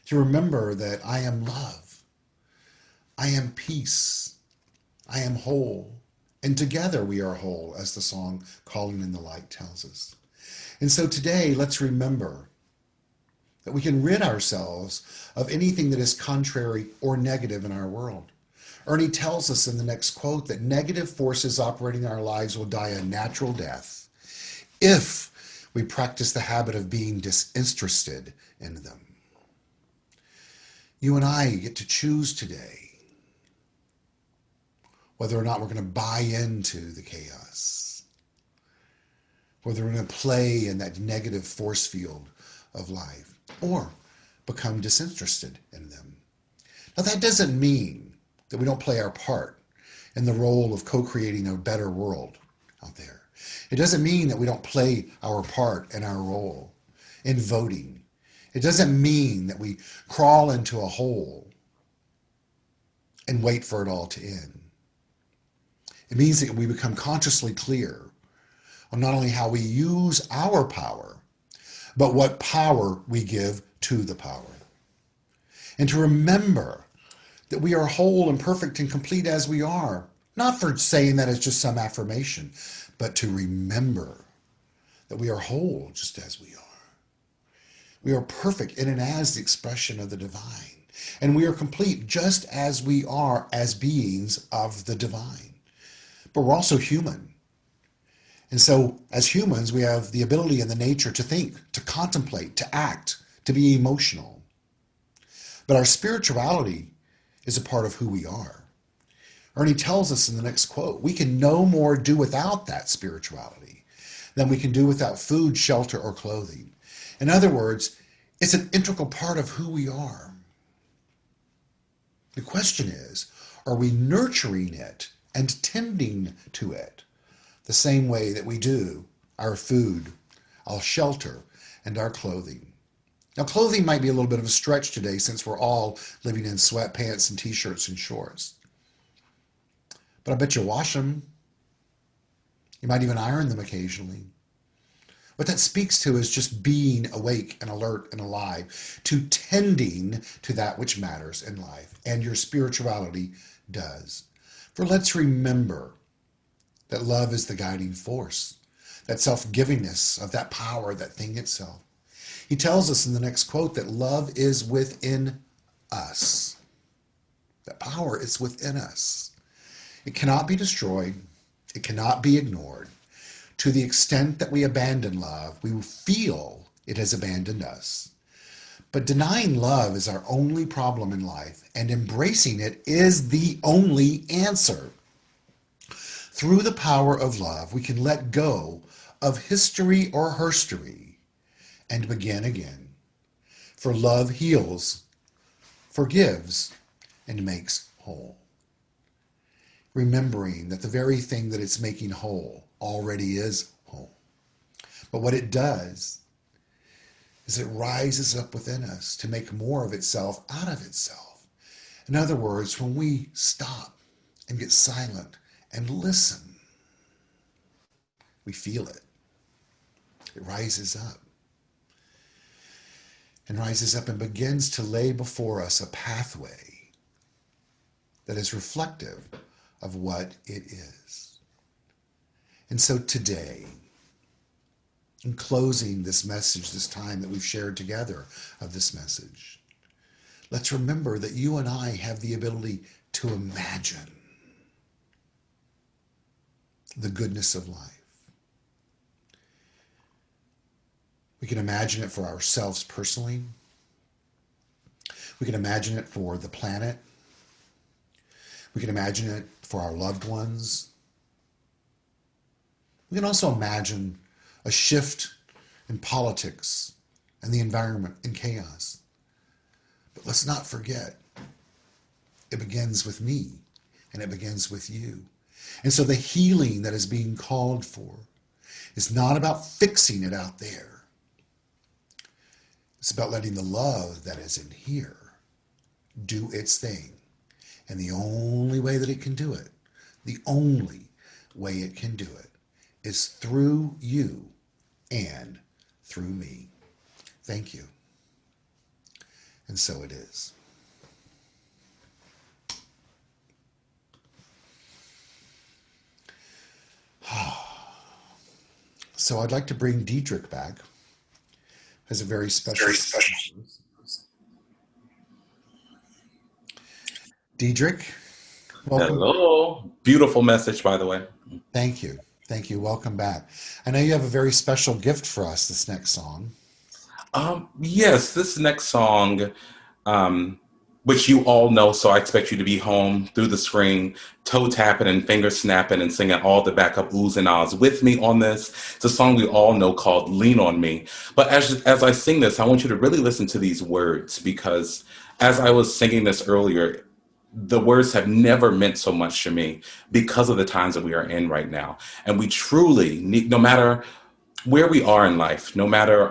To remember that I am love, I am peace, I am whole, and together we are whole, as the song Calling in the Light tells us. And so today, let's remember that we can rid ourselves of anything that is contrary or negative in our world. Ernie tells us in the next quote that negative forces operating in our lives will die a natural death if we practice the habit of being disinterested in them. You and I get to choose today whether or not we're going to buy into the chaos, whether we're going to play in that negative force field of life, or become disinterested in them. Now, that doesn't mean that we don't play our part in the role of co-creating a better world out there. It doesn't mean that we don't play our part in our role in voting. It doesn't mean that we crawl into a hole and wait for it all to end. It means that we become consciously clear on not only how we use our power, but what power we give to the power. And to remember that we are whole and perfect and complete as we are, not for saying that as just some affirmation, but to remember that we are whole just as we are. We are perfect in and as the expression of the divine. And we are complete just as we are as beings of the divine. But we're also human. And so as humans, we have the ability and the nature to think, to contemplate, to act, to be emotional. But our spirituality is a part of who we are. Ernie tells us in the next quote, we can no more do without that spirituality than we can do without food, shelter, or clothing. In other words, it's an integral part of who we are. The question is, are we nurturing it and tending to it the same way that we do our food, our shelter, and our clothing? Now, clothing might be a little bit of a stretch today since we're all living in sweatpants and t-shirts and shorts. But I bet you wash them. You might even iron them occasionally. What that speaks to is just being awake and alert and alive, to tending to that which matters in life, and your spirituality does. For let's remember that love is the guiding force, that self-givingness of that power, that thing itself. He tells us in the next quote that love is within us. That power is within us. It cannot be destroyed. It cannot be ignored. To the extent that we abandon love, we feel it has abandoned us. But denying love is our only problem in life, and embracing it is the only answer. Through the power of love, we can let go of history or herstory and begin again. For love heals, forgives, and makes whole. Remembering that the very thing that it's making whole already is whole. But what it does is it rises up within us to make more of itself out of itself. In other words, when we stop and get silent and listen, we feel it. It rises up. And rises up and begins to lay before us a pathway that is reflective of what it is. And so today, in closing this message, this time that we've shared together of this message, let's remember that you and I have the ability to imagine the goodness of life. We can imagine it for ourselves personally. We can imagine it for the planet. We can imagine it for our loved ones. We can also imagine a shift in politics and the environment and chaos. But let's not forget, it begins with me and it begins with you. And so the healing that is being called for is not about fixing it out there. It's about letting the love that is in here do its thing. And the only way that it can do it, the only way it can do it, is through you and through me. Thank you. And so it is. So I'd like to bring Dedrick back. Has a very special. Dedrick, welcome. Hello. Beautiful message, by the way. Thank you. Thank you. Welcome back. I know you have a very special gift for us this next song. Yes, this next song, which you all know, so I expect you to be home through the screen, toe tapping and finger snapping and singing all the backup oohs and ahs with me on this. It's a song we all know called Lean on Me. But as I sing this, I want you to really listen to these words, because as I was singing this earlier, the words have never meant so much to me because of the times that we are in right now. And we truly need, no matter where we are in life, no matter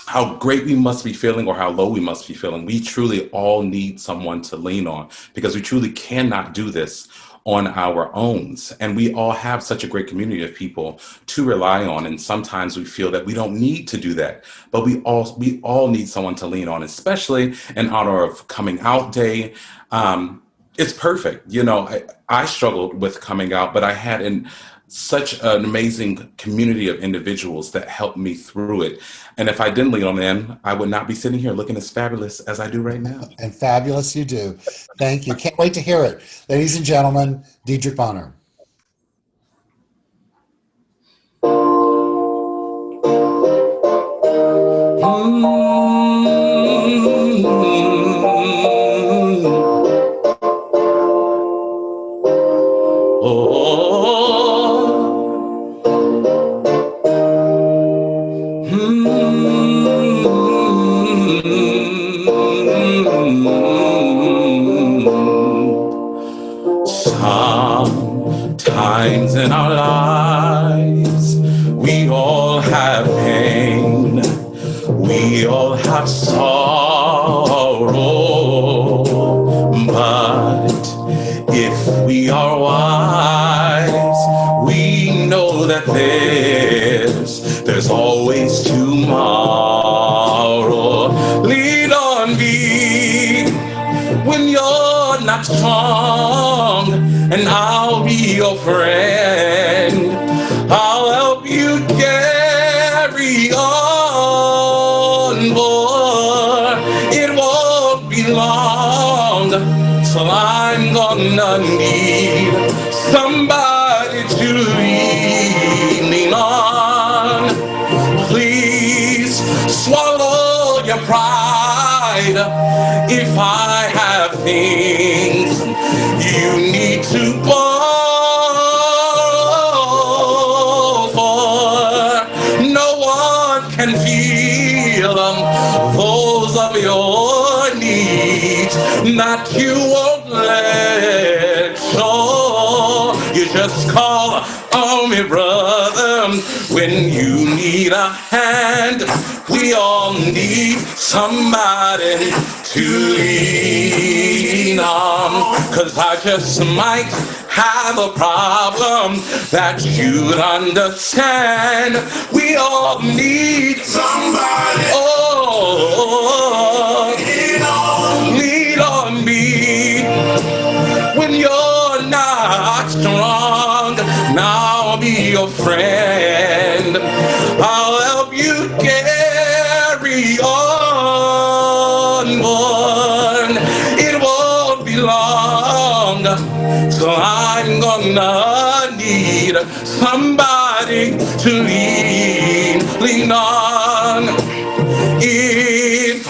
how great we must be feeling or how low we must be feeling, we truly all need someone to lean on, because we truly cannot do this on our own. And we all have such a great community of people to rely on. And sometimes we feel that we don't need to do that, but we all need someone to lean on, especially in honor of Coming Out Day. It's perfect. You know, I struggled with coming out, but I had such an amazing community of individuals that helped me through it. And if I didn't lean on them, I would not be sitting here looking as fabulous as I do right now. And fabulous you do. Thank you. Can't wait to hear it. Ladies and gentlemen, Dedrick Bonner. Sometimes in our lives, we all have pain, we all have sorrow, but if we are wise, we know that there's always tomorrow. Lean on me when you're not strong, and I'll be your friend. I'll help you carry on, boy. It won't be long till I'm gonna need somebody to lean on. Please swallow your pride if I have things you need to borrow, for no one can feel just call on me, brother, when you need a hand. We all need somebody to lean on, 'cause I just might have a problem that you'd understand. We all need somebody. Oh, lean on me when you're not strong. Now I'll be your friend. I'll help you carry on, boy. It won't be long, so I'm gonna need somebody to lean on. If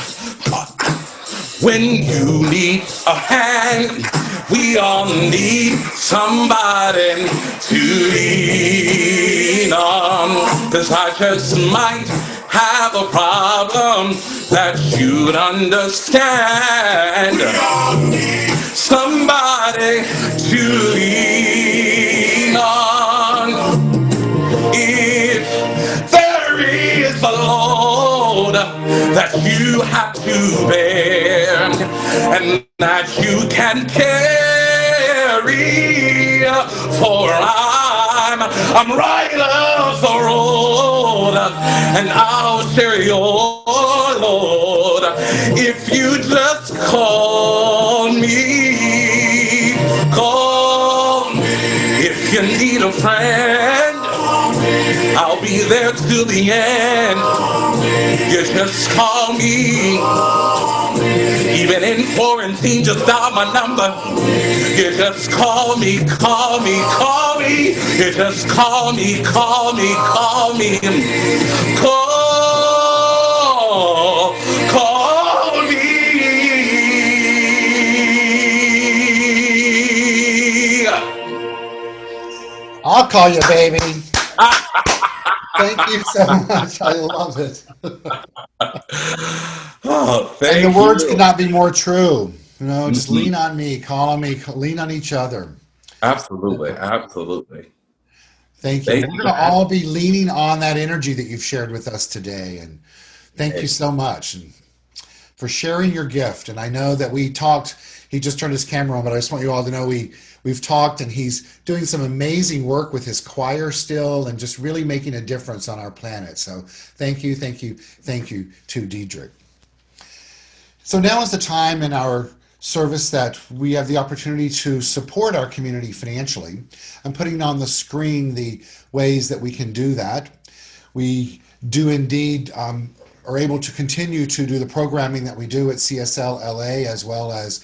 when you need a hand, we all need somebody to lean on. 'Cause I just might have a problem that you'd understand. We all need somebody to lean on. If there is a load that you have to bear and that you can carry, for I'm right off the road and I'll share your load if you just call me. If you need a friend, I'll be there till the end. You just call me. Even in quarantine, just dial my number. You just call me. You just call me. Call me. I'll call you, baby. Thank you so much. I love it. Oh, thank And the words you. could not be more true. You know, just lean on me, call on me, lean on each other. Absolutely. Thank you. Thank We're you. going to all be leaning on that energy that you've shared with us today. And thank you so much for sharing your gift. And I know that we talked, he just turned his camera on, but I just want you all to know we've talked, and he's doing some amazing work with his choir still and just really making a difference on our planet. So thank you to Dedrick. So now is the time in our service that we have the opportunity to support our community financially. I'm putting on the screen the ways that we can do that. We do indeed are able to continue to do the programming that we do at CSL-LA, as well as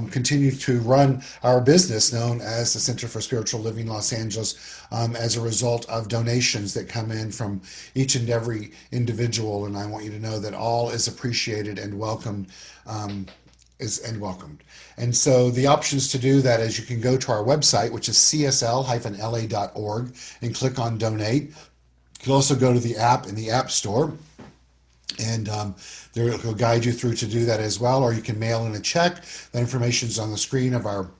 continue to run our business known as the Center for Spiritual Living Los Angeles as a result of donations that come in from each and every individual. And I want you to know that all is appreciated and welcomed. And so the options to do that is you can go to our website, which is csl-la.org, and click on donate. You can also go to the app in the App Store, and there it will guide you through to do that as well, or you can mail in a check. That information is on the screen of our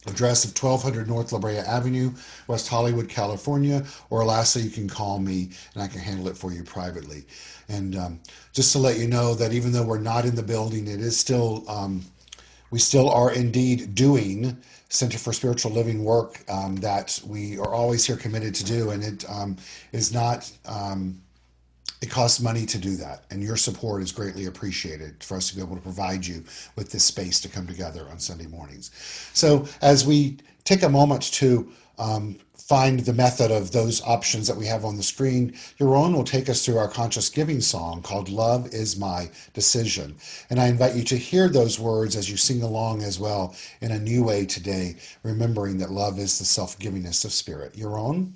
address of 1200 North La Brea Avenue, West Hollywood, California, or lastly, you can call me and I can handle it for you privately. And just to let you know that even though we're not in the building, it is still, we still are indeed doing Center for Spiritual Living work that we are always here committed to do, and it is not, it costs money to do that, and your support is greatly appreciated for us to be able to provide you with this space to come together on Sunday mornings. So as we take a moment to find the method of those options that we have on the screen, Yaron will take us through our conscious giving song called Love Is My Decision. And I invite you to hear those words as you sing along as well in a new way today, remembering that love is the self-givingness of spirit. Yaron?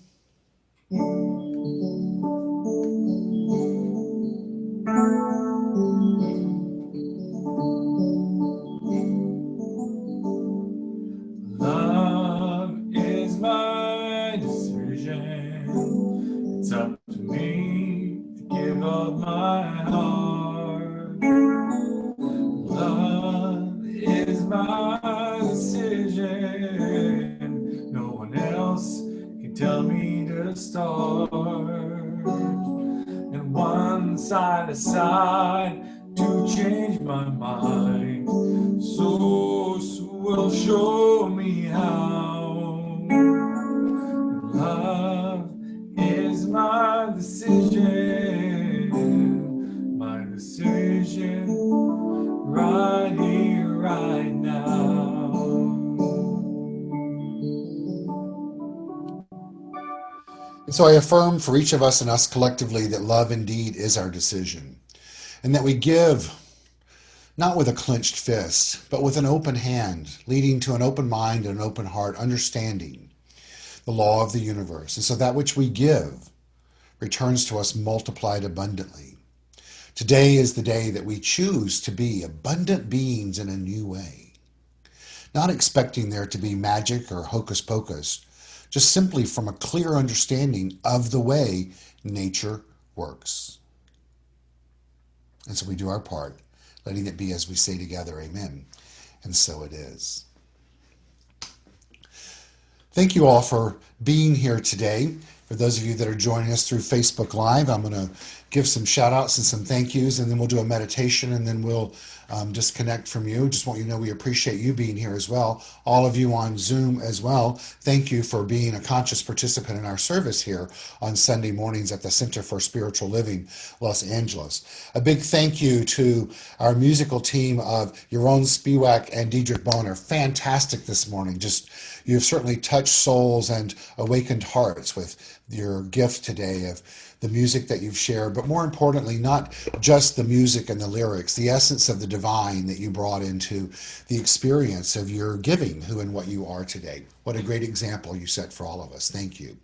Love is my decision. It's up to me to give up my heart. Love is my decision. No one else tell me to start, and once I decide to change my mind, so will show me how. Love is my decision right here, right now. And so I affirm for each of us and us collectively that love indeed is our decision, and that we give not with a clenched fist, but with an open hand, leading to an open mind and an open heart, understanding the law of the universe. And so that which we give returns to us multiplied abundantly. Today is the day that we choose to be abundant beings in a new way, not expecting there to be magic or hocus pocus, just simply from a clear understanding of the way nature works. And so we do our part, letting it be as we say together, amen. And so it is. Thank you all for being here today. For those of you that are joining us through Facebook Live, I'm going to give some shout outs and some thank yous, and then we'll do a meditation, and then we'll disconnect from you. Just want you to know we appreciate you being here as well. All of you on Zoom as well. Thank you for being a conscious participant in our service here on Sunday mornings at the Center for Spiritual Living, Los Angeles. A big thank you to our musical team of Yaron Spiwak and Dedrick Bonner. Fantastic this morning. You have certainly touched souls and awakened hearts with your gift today of the music that you've shared, but more importantly, not just the music and the lyrics, the essence of the divine that you brought into the experience of your giving, who and what you are today. What a great example you set for all of us. Thank you.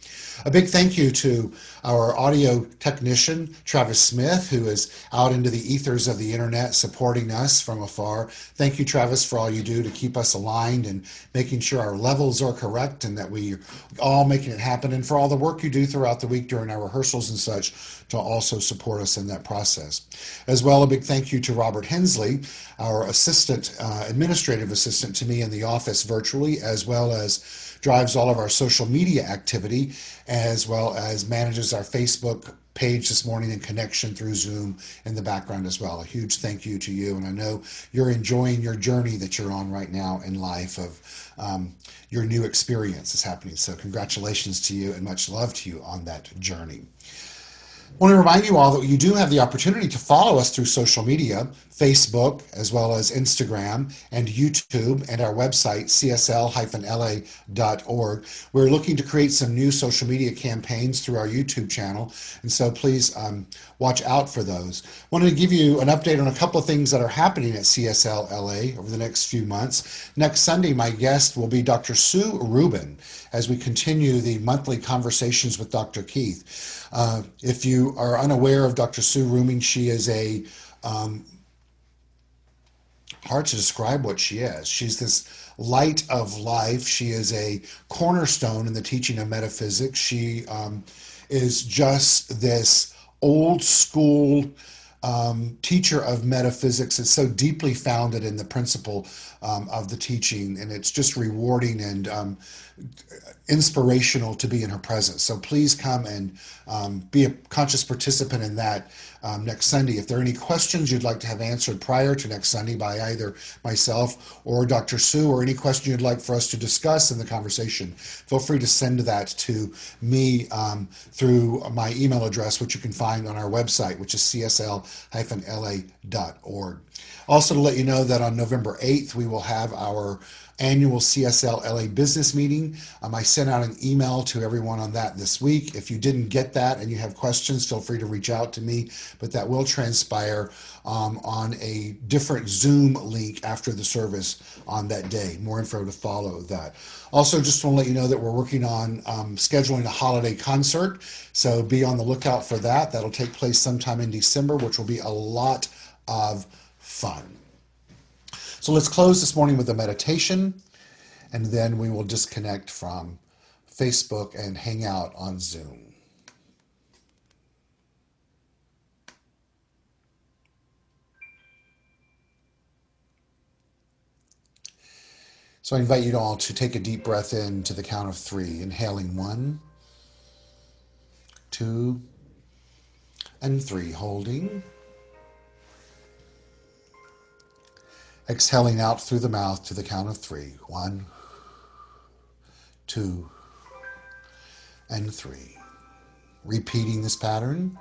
A big thank you to our audio technician, Travis Smith, who is out into the ethers of the internet supporting us from afar. Thank you, Travis, for all you do to keep us aligned and making sure our levels are correct and that we are all making it happen, and for all the work you do throughout the week during our rehearsals and such to also support us in that process. As well, a big thank you to Robert Hensley, our administrative assistant to me in the office virtually, as well as drives all of our social media activity, as well as manages our Facebook page this morning in connection through Zoom in the background as well. A huge thank you to you, and I know you're enjoying your journey that you're on right now in life of your new experience is happening. So congratulations to you and much love to you on that journey. I want to remind you all that you do have the opportunity to follow us through social media, Facebook, as well as Instagram and YouTube, and our website, CSL-LA.org. We're looking to create some new social media campaigns through our YouTube channel, and so please watch out for those. I wanted to give you an update on a couple of things that are happening at CSL-LA over the next few months. Next Sunday, my guest will be Dr. Sue Rubin as we continue the monthly conversations with Dr. Keith. If you are unaware of Dr. Sue Rubin, she is a hard to describe what she is. She's this light of life. She is a cornerstone in the teaching of metaphysics. She is just this old school teacher of metaphysics. It's so deeply founded in the principle of the teaching, and it's just rewarding and inspirational to be in her presence. So please come and be a conscious participant in that next Sunday. If there are any questions you'd like to have answered prior to next Sunday by either myself or Dr. Sue, or any question you'd like for us to discuss in the conversation, feel free to send that to me through my email address, which you can find on our website, which is csl-la.org. Also, to let you know that on November 8th, we will have our annual CSL-LA business meeting. I sent out an email to everyone on that this week. If you didn't get that and you have questions, feel free to reach out to me, but that will transpire on a different Zoom link after the service on that day. More info to follow that. Also, just want to let you know that we're working on scheduling a holiday concert, so be on the lookout for that. That'll take place sometime in December, which will be a lot of fun. So let's close this morning with a meditation, and then we will disconnect from Facebook and hang out on Zoom. So I invite you all to take a deep breath in to the count of 3, inhaling 1, 2 and 3. Holding. Exhaling out through the mouth to the count of 3. 1, 2, and 3. Repeating this pattern.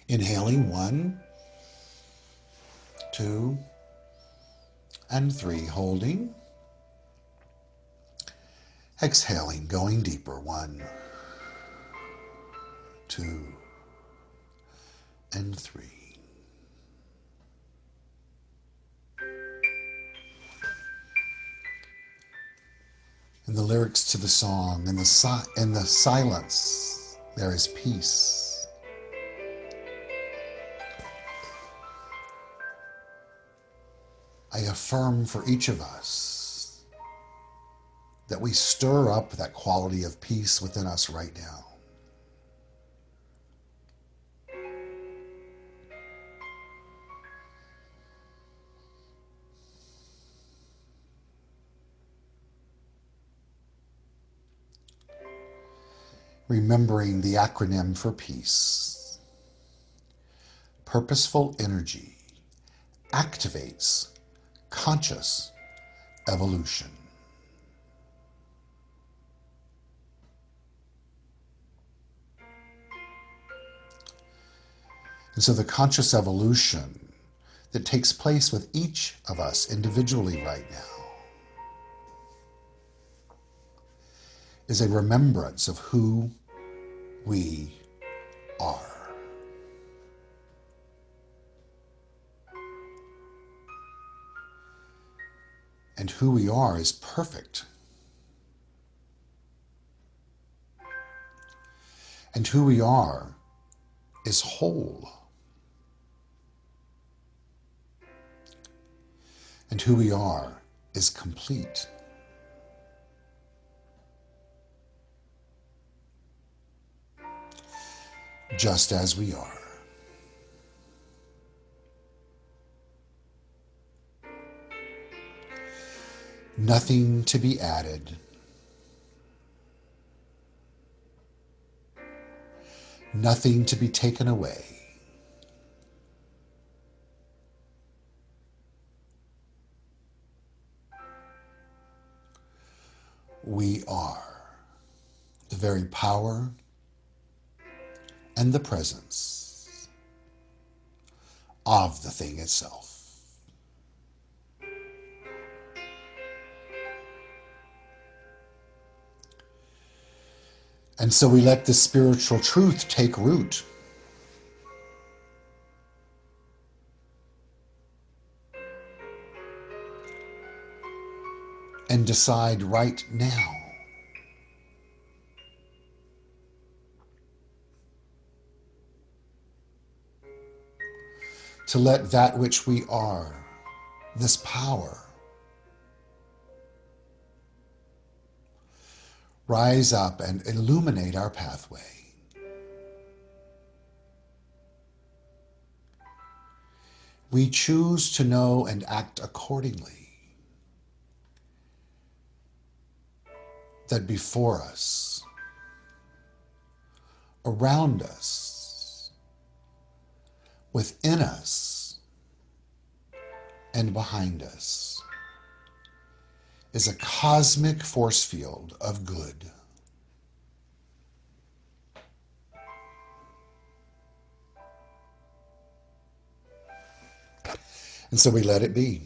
Inhaling 1, 2, and 3. Holding. Exhaling, going deeper. 1, 2, and 3. And the lyrics to the song, in the silence, there is peace. I affirm for each of us that we stir up that quality of peace within us right now. Remembering the acronym for peace. Purposeful energy activates conscious evolution. And so the conscious evolution that takes place with each of us individually right now is a remembrance of who we are. And who we are is perfect. And who we are is whole. And who we are is complete. Just as we are. Nothing to be added. Nothing to be taken away. We are the very power and the presence of the thing itself. And so we let the spiritual truth take root. And decide right now to let that which we are, this power, rise up and illuminate our pathway. We choose to know and act accordingly. That before us, around us, within us, and behind us is a cosmic force field of good. And so we let it be.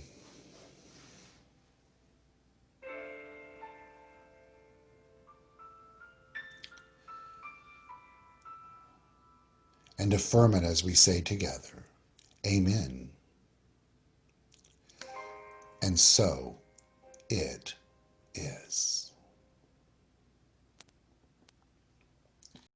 And affirm it as we say together, Amen. And so it